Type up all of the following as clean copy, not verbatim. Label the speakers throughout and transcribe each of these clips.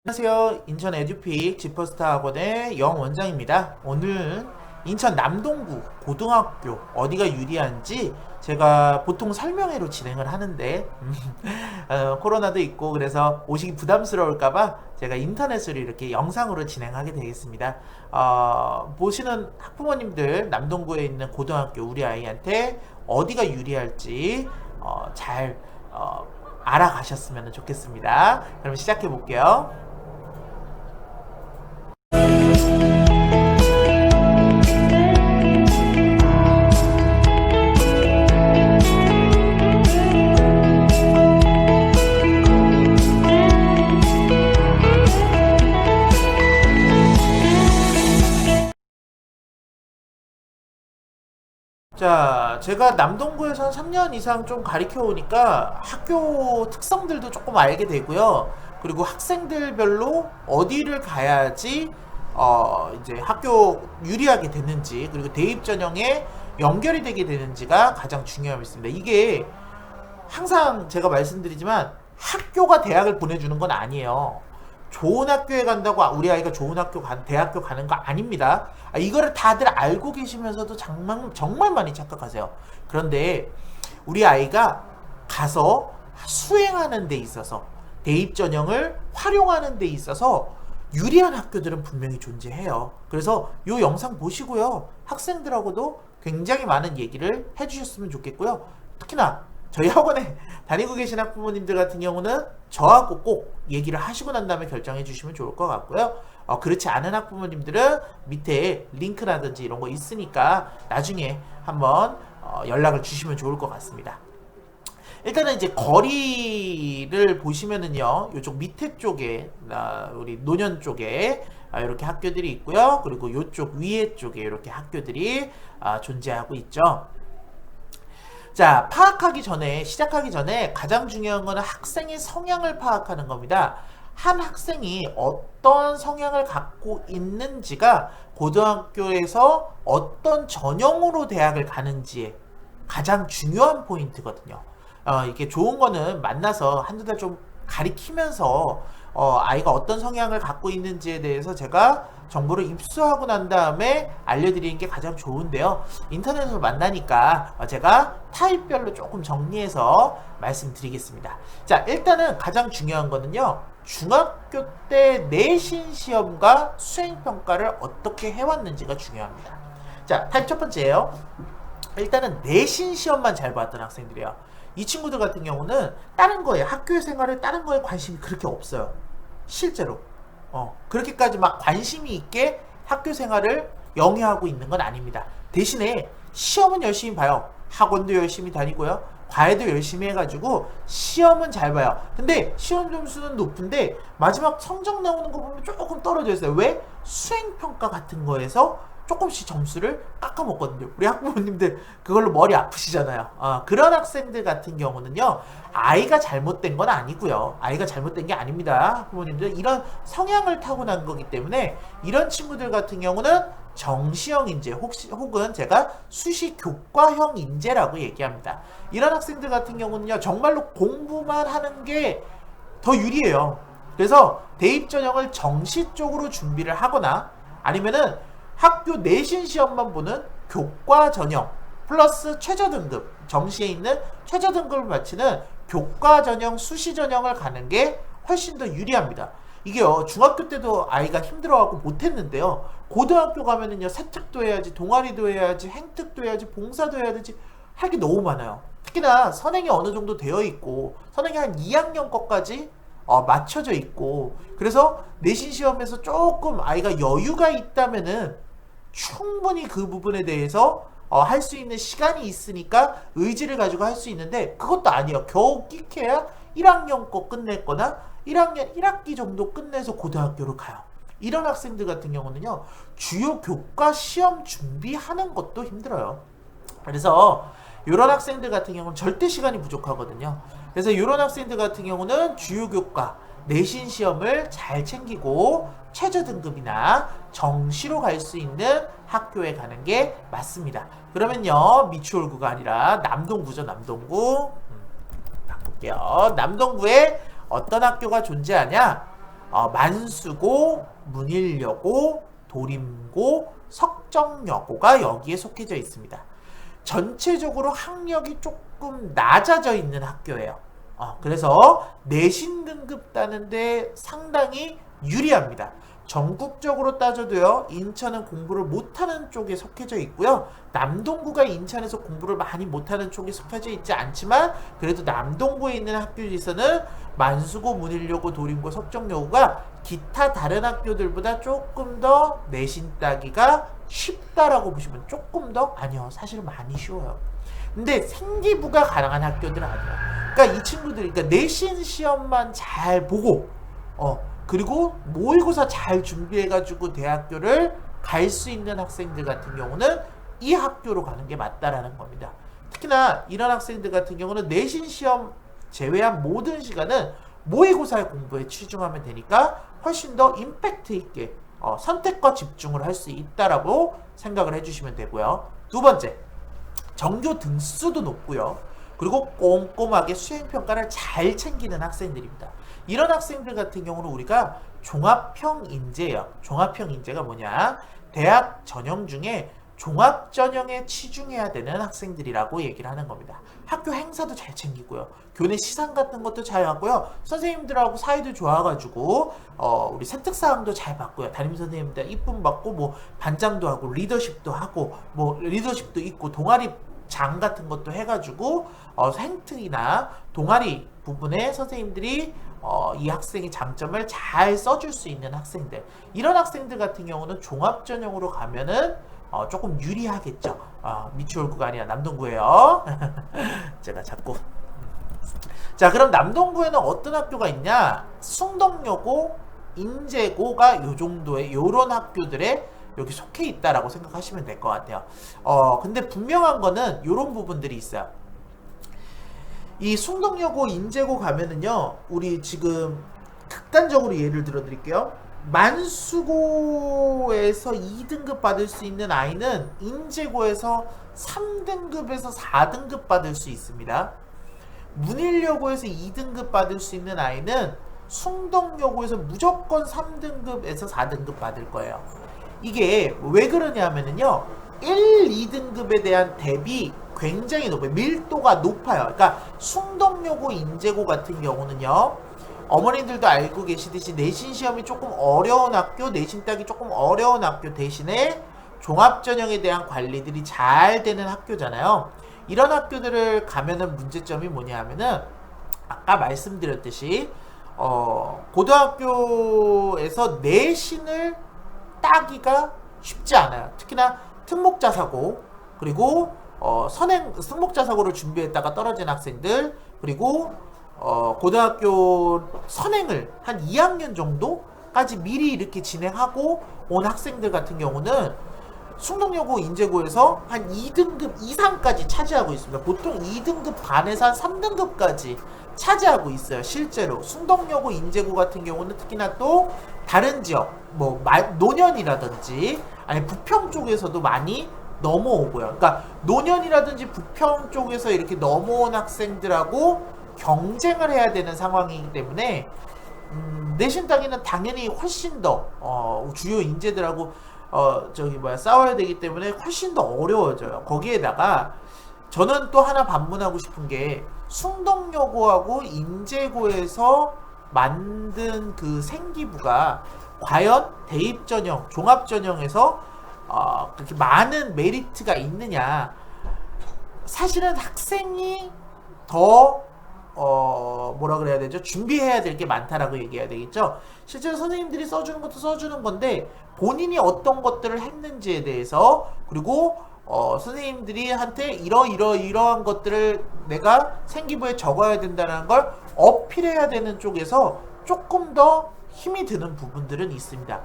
Speaker 1: 안녕하세요. 인천 에듀픽 지퍼스타 학원의 영원장입니다. 오늘 인천 남동구 고등학교 어디가 유리한지 제가 보통 설명회로 진행을 하는데 코로나도 있고 그래서 오시기 부담스러울까봐 제가 인터넷으로 이렇게 영상으로 진행하게 되겠습니다. 보시는 학부모님들 남동구에 있는 고등학교 우리 아이한테 어디가 유리할지 잘 알아가셨으면 좋겠습니다. 그럼 시작해 볼게요. 자, 제가 남동구에서 한 3년 이상 좀 가르쳐 오니까 학교 특성들도 조금 알게 되고요. 그리고 학생들별로 어디를 가야지 이제 학교 유리하게 되는지, 그리고 대입 전형에 연결이 되게 되는지가 가장 중요합니다. 이게 항상 제가 말씀드리지만 학교가 대학을 보내주는 건 아니에요. 좋은 학교에 간다고 우리 아이가 좋은 대학교 가는 거 아닙니다. 이거를 다들 알고 계시면서도 정말 많이 착각하세요. 그런데 우리 아이가 가서 수행하는 데 있어서 대입 전형을 활용하는 데 있어서 유리한 학교들은 분명히 존재해요. 그래서 이 영상 보시고요. 학생들하고도 굉장히 많은 얘기를 해주셨으면 좋겠고요. 특히나 저희 학원에 다니고 계신 학부모님들 같은 경우는 저하고 꼭 얘기를 하시고 난 다음에 결정해 주시면 좋을 것 같고요. 그렇지 않은 학부모님들은 밑에 링크라든지 이런 거 있으니까 나중에 한번 연락을 주시면 좋을 것 같습니다. 일단은 이제 거리를 보시면은요, 이쪽 밑에 쪽에 우리 노년 쪽에 이렇게 학교들이 있고요. 그리고 이쪽 위에 쪽에 이렇게 학교들이 존재하고 있죠. 자, 시작하기 전에 가장 중요한 거는 학생의 성향을 파악하는 겁니다. 한 학생이 어떤 성향을 갖고 있는지가 고등학교에서 어떤 전형으로 대학을 가는지에 가장 중요한 포인트거든요. 이게 좋은 거는 만나서 한두 달 좀 가리키면서 아이가 어떤 성향을 갖고 있는지에 대해서 제가 정보를 입수하고 난 다음에 알려드리는 게 가장 좋은데요. 인터넷으로 만나니까 제가 타입별로 조금 정리해서 말씀드리겠습니다. 자, 일단은 가장 중요한 거는요. 중학교 때 내신 시험과 수행평가를 어떻게 해왔는지가 중요합니다. 자, 타입 첫 번째예요. 일단은 내신 시험만 잘 봤던 학생들이에요. 이 친구들 같은 경우는 학교 생활에 다른 거에 관심이 그렇게 없어요. 실제로. 그렇게까지 막 관심이 있게 학교 생활을 영위하고 있는 건 아닙니다. 대신에 시험은 열심히 봐요. 학원도 열심히 다니고요. 과외도 열심히 해가지고 시험은 잘 봐요. 근데 시험 점수는 높은데 마지막 성적 나오는 거 보면 조금 떨어져 있어요. 왜? 수행평가 같은 거에서 조금씩 점수를 깎아먹거든요. 우리 학부모님들 그걸로 머리 아프시잖아요. 그런 학생들 같은 경우는요, 아이가 잘못된 건 아니고요. 아이가 잘못된 게 아닙니다. 학부모님들 이런 성향을 타고난 거기 때문에 이런 친구들 같은 경우는 정시형 인재 혹은 제가 수시 교과형 인재라고 얘기합니다. 이런 학생들 같은 경우는요, 정말로 공부만 하는 게 더 유리해요. 그래서 대입 전형을 정시 쪽으로 준비를 하거나 아니면은 학교 내신 시험만 보는 교과 전형 플러스 최저 등급, 정시에 있는 최저 등급을 마치는 교과 전형, 수시 전형을 가는 게 훨씬 더 유리합니다. 이게요, 중학교 때도 아이가 힘들어하고 못했는데요, 고등학교 가면은요, 세특도 해야지, 동아리도 해야지, 행특도 해야지, 봉사도 해야 되지, 할 게 너무 많아요. 특히나 선행이 어느 정도 되어 있고, 선행이 한 2학년 것까지 맞춰져 있고, 그래서 내신 시험에서 조금 아이가 여유가 있다면은 충분히 그 부분에 대해서 할 수 있는 시간이 있으니까 의지를 가지고 할 수 있는데, 그것도 아니에요. 겨우 끽해야 1학년 거 끝냈거나 1학년 1학기 정도 끝내서 고등학교로 가요. 이런 학생들 같은 경우는요, 주요 교과 시험 준비하는 것도 힘들어요. 그래서 이런 학생들 같은 경우는 절대 시간이 부족하거든요. 그래서 이런 학생들 같은 경우는 주요 교과 내신 시험을 잘 챙기고 최저 등급이나 정시로 갈 수 있는 학교에 가는 게 맞습니다. 그러면요, 미추홀구가 아니라 남동구죠. 남동구 바꿀게요. 남동구에 어떤 학교가 존재하냐? 만수고, 문일여고, 도림고, 석정여고가 여기에 속해져 있습니다. 전체적으로 학력이 조금 낮아져 있는 학교예요. 그래서 내신 등급 따는데 상당히 유리합니다. 전국적으로 따져도요, 인천은 공부를 못하는 쪽에 속해져 있고요. 남동구가 인천에서 공부를 많이 못하는 쪽에 속해져 있지 않지만 그래도 남동구에 있는 학교에서는 만수고, 문일여고, 도림고, 석정여고가 기타 다른 학교들보다 조금 더 내신 따기가 쉽다라고 보시면 조금 더? 아니요, 사실은 많이 쉬워요. 근데 생기부가 가능한 학교들은 아니에요. 그러니까 이 친구들이 그러니까 내신 시험만 잘 보고 그리고 모의고사 잘 준비해가지고 대학교를 갈 수 있는 학생들 같은 경우는 이 학교로 가는 게 맞다라는 겁니다. 특히나 이런 학생들 같은 경우는 내신 시험 제외한 모든 시간은 모의고사의 공부에 치중하면 되니까 훨씬 더 임팩트 있게 선택과 집중을 할 수 있다라고 생각을 해주시면 되고요. 두 번째, 전교 등수도 높고요. 그리고 꼼꼼하게 수행평가를 잘 챙기는 학생들입니다. 이런 학생들 같은 경우는 우리가 종합형인재예요. 종합형인재가 뭐냐? 대학 전형 중에 종합전형에 치중해야 되는 학생들이라고 얘기를 하는 겁니다. 학교 행사도 잘 챙기고요. 교내 시상 같은 것도 잘 하고요. 선생님들하고 사이도 좋아가지고 우리 세특사항도 잘 받고요. 담임선생님들 이쁨 받고 뭐 반장도 하고 리더십도 하고 뭐 리더십도 있고 동아리 장 같은 것도 해가지고 행특이나 동아리 부분에 선생님들이 이 학생의 장점을 잘 써줄 수 있는 학생들, 이런 학생들 같은 경우는 종합전형으로 가면은 조금 유리하겠죠. 미추홀구가 아니라 남동구예요. 제가 자꾸 자, 그럼 남동구에는 어떤 학교가 있냐? 숭덕여고, 인제고가 요 정도의 요런 학교들에 여기 속해 있다라고 생각하시면 될 것 같아요. 근데 분명한 거는 요런 부분들이 있어요. 이 숭덕여고, 인제고 가면은요, 우리 지금 극단적으로 예를 들어 드릴게요. 만수고에서 2등급 받을 수 있는 아이는 인제고에서 3등급에서 4등급 받을 수 있습니다. 문일여고에서 2등급 받을 수 있는 아이는 숭덕여고에서 무조건 3등급에서 4등급 받을 거예요. 이게 왜 그러냐면요, 1, 2등급에 대한 대비 굉장히 높아요. 밀도가 높아요. 그러니까 숭덕여고, 인제고 같은 경우는요, 어머님들도 알고 계시듯이 내신 시험이 조금 어려운 학교, 내신 따기 조금 어려운 학교 대신에 종합전형에 대한 관리들이 잘 되는 학교잖아요. 이런 학교들을 가면은 문제점이 뭐냐 하면은 아까 말씀드렸듯이 고등학교에서 내신을 따기가 쉽지 않아요. 특히나 특목자사고, 그리고 특목자사고를 준비했다가 떨어진 학생들, 그리고 고등학교 선행을 한 2학년 정도까지 미리 이렇게 진행하고 온 학생들 같은 경우는 숭덕여고, 인제고에서 한 2등급 이상까지 차지하고 있습니다. 보통 2등급 반에서 한 3등급까지 차지하고 있어요. 실제로 숭덕여고, 인제고 같은 경우는 특히나 또 다른 지역, 뭐 노년이라든지 아니 부평 쪽에서도 많이 넘어오고요. 그러니까 노년이라든지 부평 쪽에서 이렇게 넘어온 학생들하고 경쟁을 해야 되는 상황이기 때문에 내신 따기는 당연히 훨씬 더 주요 인재들하고 싸워야 되기 때문에 훨씬 더 어려워져요. 거기에다가 저는 또 하나 반문하고 싶은 게 숭덕여고하고 인제고에서 만든 그 생기부가 과연 대입전형, 종합전형에서 그렇게 많은 메리트가 있느냐? 사실은 학생이 더 뭐라 그래야 되죠? 준비해야 될 게 많다라고 얘기해야 되겠죠? 실제로 선생님들이 써주는 것도 써주는 건데 본인이 어떤 것들을 했는지에 대해서, 그리고 선생님들이 한테 이러한 것들을 내가 생기부에 적어야 된다는 걸 어필해야 되는 쪽에서 조금 더 힘이 드는 부분들은 있습니다.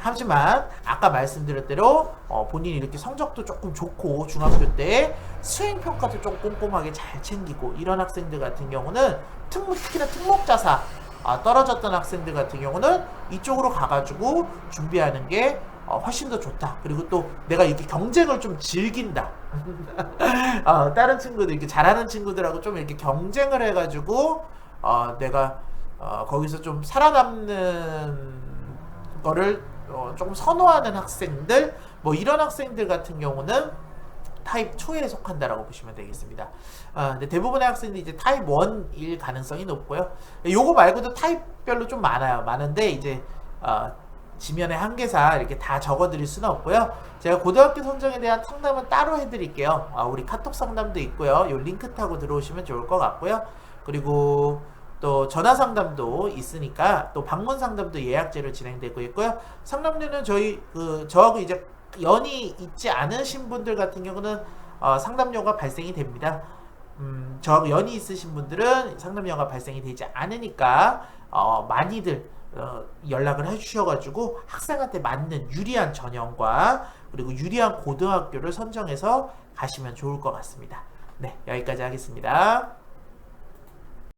Speaker 1: 하지만 아까 말씀드린 대로 본인이 이렇게 성적도 조금 좋고 중학교 때 수행평가도 좀 꼼꼼하게 잘 챙기고 이런 학생들 같은 경우는 특히나 특목자사 떨어졌던 학생들 같은 경우는 이쪽으로 가가지고 준비하는 게 훨씬 더 좋다. 그리고 또 내가 이렇게 경쟁을 좀 즐긴다. 다른 친구들, 이렇게 잘하는 친구들하고 좀 이렇게 경쟁을 해가지고 내가 거기서 좀 살아남는 거를 조금 선호하는 학생들, 뭐 이런 학생들 같은 경우는 타입 2에 속한다라고 보시면 되겠습니다. 근데 대부분의 학생들이 이제 타입 1일 가능성이 높고요. 요거 말고도 타입별로 좀 많은데 이제 지면의 한계사 이렇게 다 적어드릴 수는 없고요. 제가 고등학교 선정에 대한 상담은 따로 해드릴게요. 우리 카톡 상담도 있고요. 요 링크 타고 들어오시면 좋을 것 같고요. 그리고 또 전화 상담도 있으니까 또 방문 상담도 예약제로 진행되고 있고요. 상담료는 저하고 이제 연이 있지 않으신 분들 같은 경우는 상담료가 발생이 됩니다. 저하고 연이 있으신 분들은 상담료가 발생이 되지 않으니까 많이들 연락을 해주셔가지고 학생한테 맞는 유리한 전형과 그리고 유리한 고등학교를 선정해서 가시면 좋을 것 같습니다. 네, 여기까지 하겠습니다.